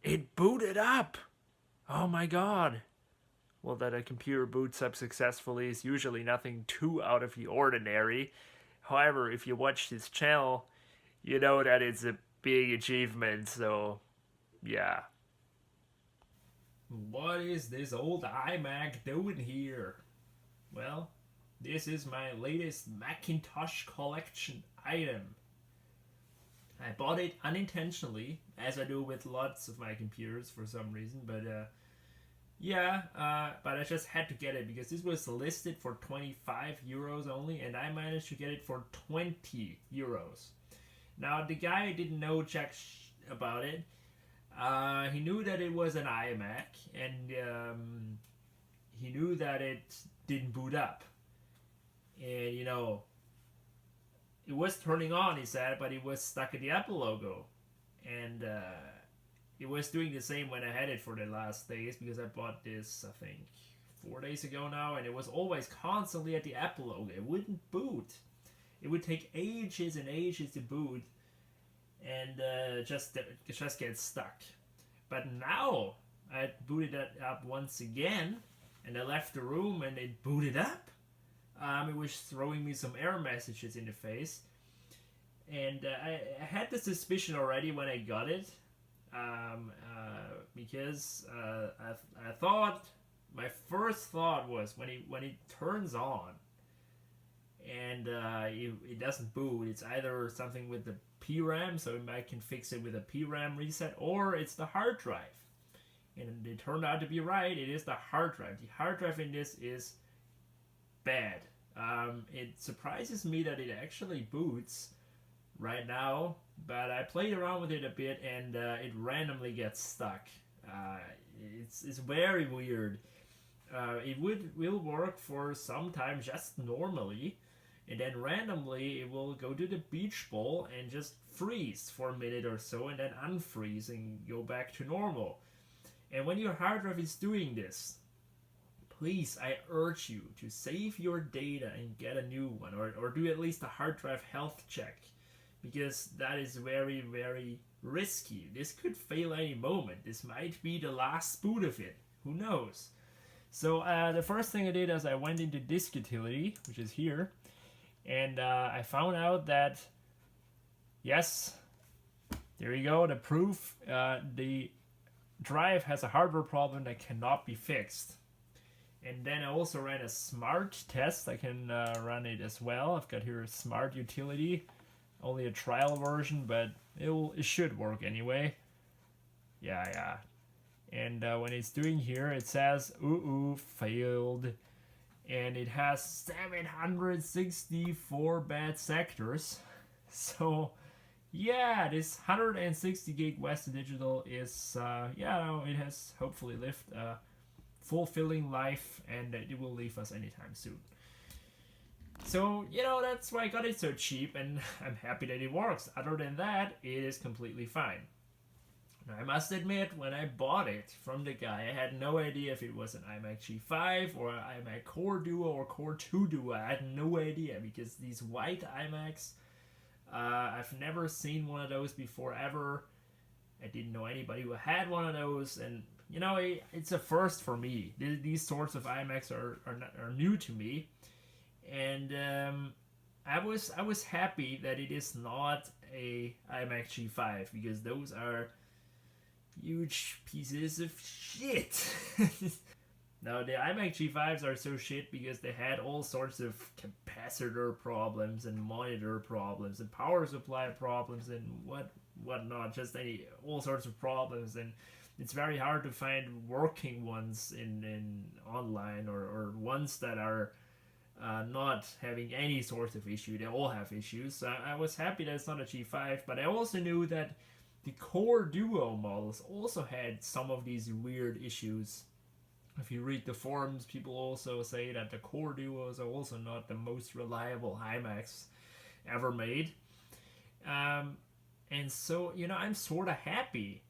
It booted up! Oh my god. Well, that a computer boots up successfully is usually nothing too out of the ordinary. However, if you watch this channel, you know that it's a big achievement, so yeah. What is this old iMac doing here? Well, this is my latest Macintosh collection item. I bought it unintentionally, as I do with lots of my computers for some reason, but but I just had to get it because this was listed for 25 euros only, and I managed to get it for 20 euros. Now, the guy didn't know jack about it. He knew that it was an iMac, and he knew that it didn't boot up. And, it was turning on, he said, but it was stuck at the Apple logo. And it was doing the same when I had it for the last days because I bought this, I think, 4 days ago now, and it was always constantly at the Apple logo. It wouldn't boot. It would take ages and ages to boot, and just get stuck. But now I booted it up once again, and I left the room, and it booted up. It was throwing me some error messages in the face, and I had the suspicion already when I got it, because I thought, my first thought was when it turns on and it doesn't boot, it's either something with the PRAM, so I can fix it with a PRAM reset, or it's the hard drive. And it turned out to be right. It is the hard drive. The hard drive in this is bad. It surprises me that it actually boots right now, but I played around with it a bit, and it randomly gets stuck. It's very weird. It will work for some time just normally, and then randomly it will go to the beach ball and just freeze for a minute or so, and then unfreeze and go back to normal. And when your hard drive is doing this, please, I urge you to save your data and get a new one, or do at least a hard drive health check, because that is very, very risky. This could fail any moment. This might be the last boot of it. Who knows? So the first thing I did is I went into disk utility, which is here, and I found out that, yes, there you go, the proof. The drive has a hardware problem that cannot be fixed. And then I also ran a smart test. I can run it as well. I've got here a smart utility, only a trial version, but it should work anyway. Yeah. And when it's doing here, it says, ooh, failed. And it has 764 bad sectors. So, yeah, this 160 gig Western Digital is, it has hopefully lived a fulfilling life, and it will leave us anytime soon. So, that's why I got it so cheap, and I'm happy that it works. Other than that, it is completely fine. Now, I must admit, when I bought it from the guy, I had no idea if it was an iMac G5 or an iMac Core Duo or Core 2 Duo. I had no idea, because these white iMacs, I've never seen one of those before ever. I didn't know anybody who had one of those, and it's a first for me. These sorts of iMacs are new to me, and I was happy that it is not a iMac G5, because those are huge pieces of shit. Now, the iMac G5s are so shit because they had all sorts of capacitor problems and monitor problems and power supply problems and whatnot, just all sorts of problems, and it's very hard to find working ones in online, or ones that are not having any sort of issue. They all have issues. So I was happy that it's not a G5, but I also knew that the Core Duo models also had some of these weird issues. If you read the forums, people also say that the Core Duos are also not the most reliable iMacs ever made. And so, I'm sort of happy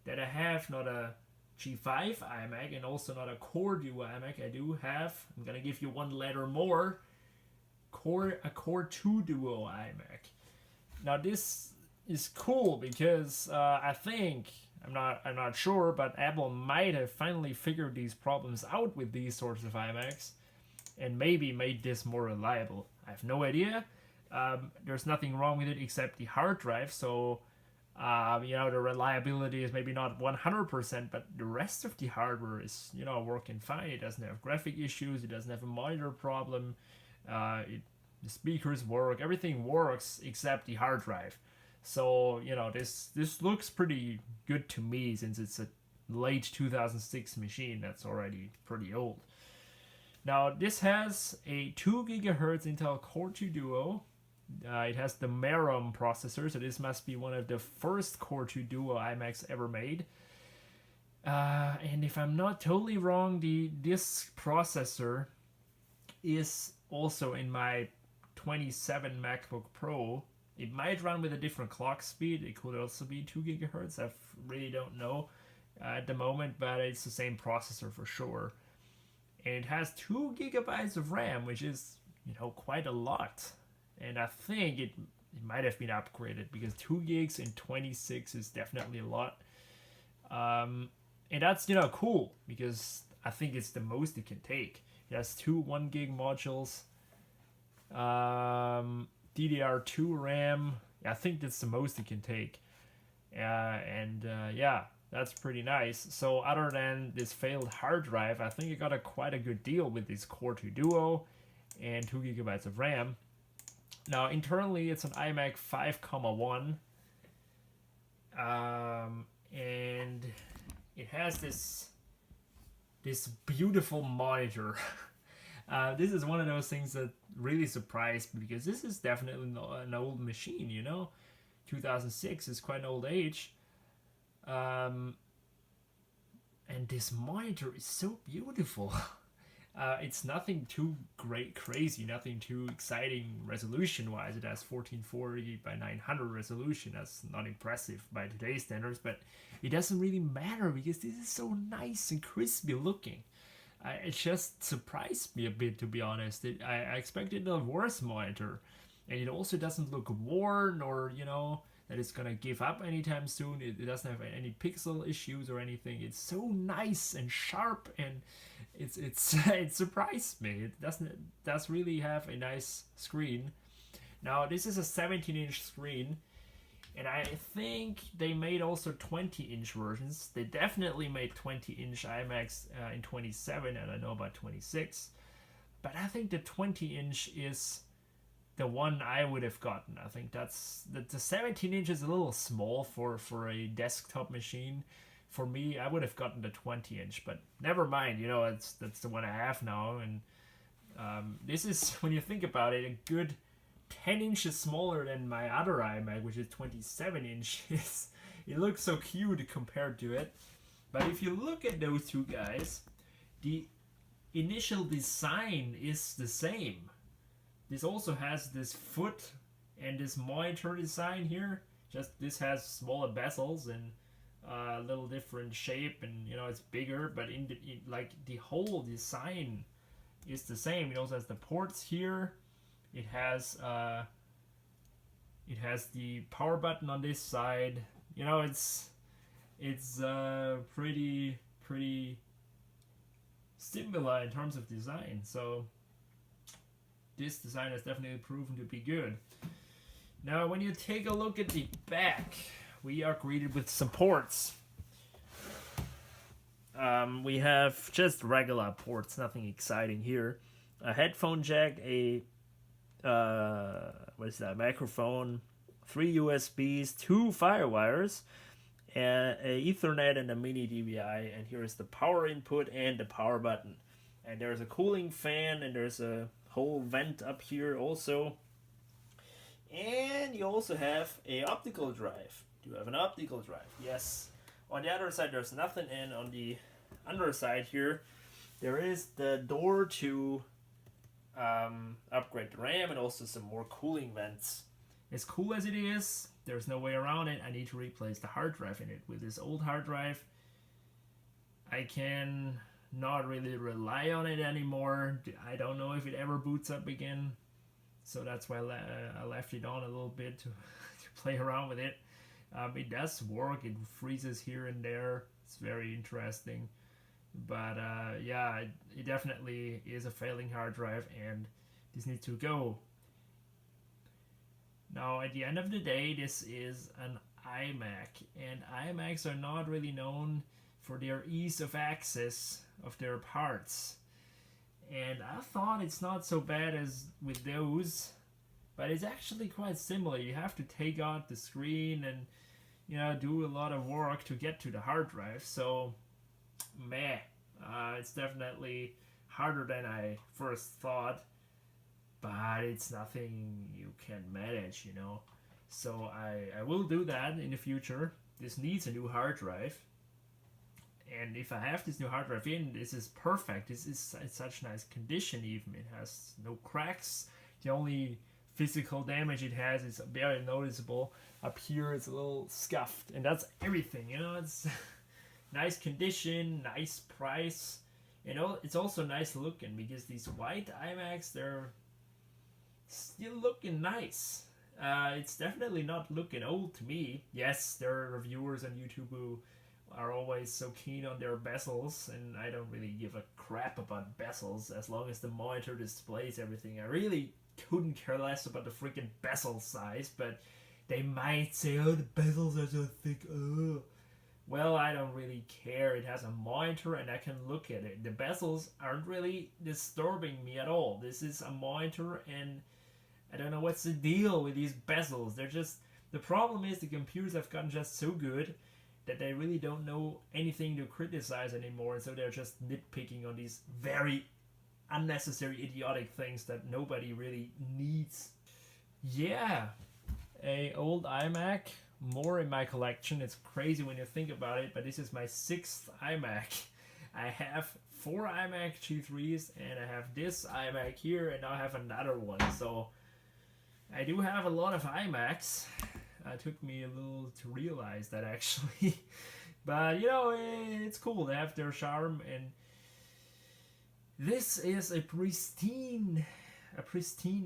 that I have not a G5 iMac and also not a Core Duo iMac. I do have, I'm going to give you one letter more, a Core 2 Duo iMac. Now, this is cool because I think, I'm not sure, but Apple might have finally figured these problems out with these sorts of iMacs, and maybe made this more reliable. I have no idea. There's nothing wrong with it except the hard drive, so the reliability is maybe not 100%, but the rest of the hardware is, working fine. It doesn't have graphic issues, it doesn't have a monitor problem, the speakers work, everything works except the hard drive. So, this looks pretty good to me since it's a late 2006 machine that's already pretty old. Now, this has a 2 gigahertz Intel Core 2 Duo. It has the Merom processor, so this must be one of the first Core 2 Duo iMacs ever made. And if I'm not totally wrong, this processor is also in my 27 MacBook Pro. It might run with a different clock speed. It could also be 2 gigahertz. I really don't know at the moment, but it's the same processor for sure. And it has 2 gigabytes of RAM, which is, quite a lot. And I think it might have been upgraded because 2 gigs in 26 is definitely a lot. And that's, cool because I think it's the most it can take. It has 2 1 gig modules, DDR2 RAM. I think that's the most it can take. That's pretty nice. So other than this failed hard drive, I think I got quite a good deal with this Core 2 Duo and 2 gigabytes of RAM. Now, internally, it's an iMac 5,1, and it has this beautiful monitor. This is one of those things that really surprised me because this is definitely an old machine, 2006 is quite an old age. And this monitor is so beautiful. It's nothing too crazy, nothing too exciting resolution-wise. It has 1440 by 900 resolution. That's not impressive by today's standards, but it doesn't really matter because this is so nice and crispy looking. It just surprised me a bit, to be honest. I expected a worse monitor, and it also doesn't look worn or, that it's gonna give up anytime soon. It doesn't have any pixel issues or anything. It's so nice and sharp, and it surprised me. It does really have a nice screen. Now this is a 17-inch screen, and I think they made also 20-inch versions. They definitely made 20-inch iMacs in 27, and I know about 26. But I think the 20-inch is the one I would have gotten. I think that's the 17 inch is a little small for a desktop machine. For me, I would have gotten the 20-inch, but never mind. That's the one I have now, and this is, when you think about it, a good 10 inches smaller than my other iMac, which is 27 inches. It looks so cute compared to it. But if you look at those two guys, the initial design is the same. This also has this foot and this monitor design here. Just this has smaller bezels and a little different shape, and it's bigger. But the whole design is the same. It also has the ports here. It has the power button on this side. It's pretty similar in terms of design. So this design has definitely proven to be good. Now, when you take a look at the back, we are greeted with some ports. We have just regular ports, nothing exciting here. A headphone jack, a microphone, 3 USBs, 2 FireWires, a Ethernet, and a mini DVI. And here is the power input and the power button. And there's a cooling fan, and there's a whole vent up here also. And you also have a optical drive. Do you have an optical drive? Yes. On the other side there's nothing, and on the underside here there is the door to upgrade the RAM and also some more cooling vents. As cool as it is, there's no way around it. I need to replace the hard drive in it. With this old hard drive, I can not really rely on it anymore. I don't know if it ever boots up again, so that's why I left it on a little bit to play around with it. It does work. It freezes here and there. It's very interesting. But yeah, it definitely is a failing hard drive, and this needs to go. Now, at the end of the day, this is an iMac, and iMacs are not really known for their ease of access of their parts. And I thought it's not so bad as with those, but it's actually quite similar. You have to take out the screen and do a lot of work to get to the hard drive. So, meh, it's definitely harder than I first thought, but it's nothing you can manage. So I will do that in the future. This needs a new hard drive. And if I have this new hard drive in, this is perfect. This is in such nice condition even. It has no cracks. The only physical damage it has is very noticeable. Up here it's a little scuffed. And that's everything, it's nice condition, nice price. It's also nice looking because these white iMacs, they're still looking nice. It's definitely not looking old to me. Yes, there are reviewers on YouTube who are always so keen on their bezels, and I don't really give a crap about bezels as long as the monitor displays everything. I really couldn't care less about the freaking bezel size, but they might say, oh, the bezels are so thick, oh. Well, I don't really care. It has a monitor and I can look at it. The bezels aren't really disturbing me at all. This is a monitor, and I don't know what's the deal with these bezels. They're just, the problem is the computers have gotten just so good that they really don't know anything to criticize anymore, and so they're just nitpicking on these very unnecessary, idiotic things that nobody really needs. Yeah, a old iMac, more in my collection. It's crazy when you think about it, but this is my 6th iMac. I have 4 iMac G3s, and I have this iMac here, and now I have another one. So I do have a lot of iMacs. It took me a little to realize that, actually. But, it's cool. They have their charm, and this is a pristine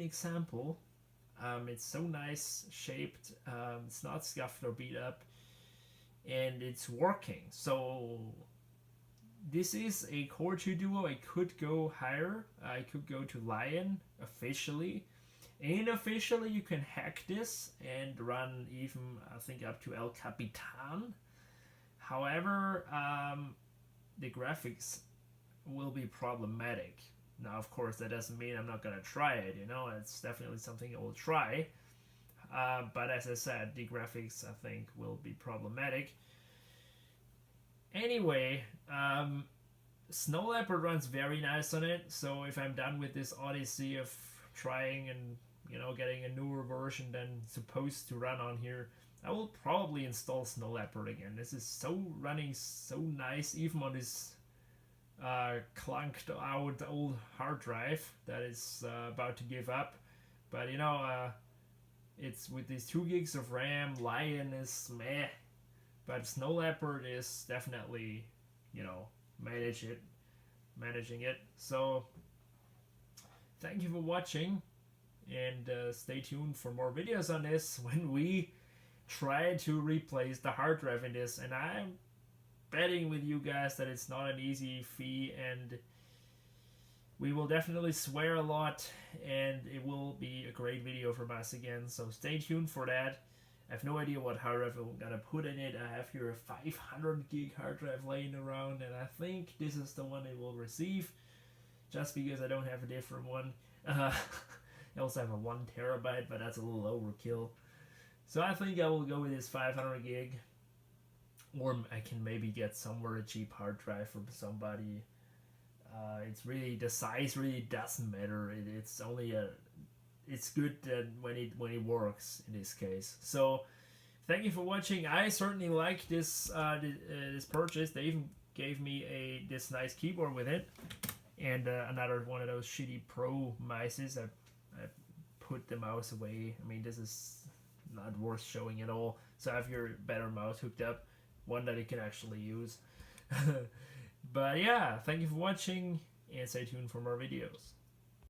example. It's so nice shaped. It's not scuffed or beat up, and it's working. So this is a Core 2 Duo. I could go higher. I could go to Lion officially. Unofficially, you can hack this and run even, I think, up to El Capitan. However, the graphics will be problematic. Now, of course, that doesn't mean I'm not going to try it, It's definitely something I will try. But as I said, the graphics, I think, will be problematic. Anyway, Snow Leopard runs very nice on it, so if I'm done with this odyssey of trying and getting a newer version than supposed to run on here, I will probably install Snow Leopard again. This is running so nice, even on this clunked out old hard drive that is about to give up. But it's with these 2 gigs of RAM. Lion is meh, but Snow Leopard is definitely managing it. So thank you for watching, and stay tuned for more videos on this when we try to replace the hard drive in this. And I'm betting with you guys that it's not an easy feat, and we will definitely swear a lot, and it will be a great video from us again. So stay tuned for that. I have no idea what hard drive I'm gonna put in it. I have here a 500 gig hard drive laying around, and I think this is the one it will receive, just because I don't have a different one. I also have a 1 terabyte, but that's a little overkill. So I think I will go with this 500 gig, or I can maybe get somewhere a cheap hard drive from somebody. It's really, the size really doesn't matter. It's only it's good when it works in this case. So thank you for watching. I certainly like this this purchase. They even gave me this nice keyboard with it, and another one of those shitty Pro mices. I put the mouse away. I mean, this is not worth showing at all. So I have your better mouse hooked up, one that you can actually use. But yeah, thank you for watching, and stay tuned for more videos.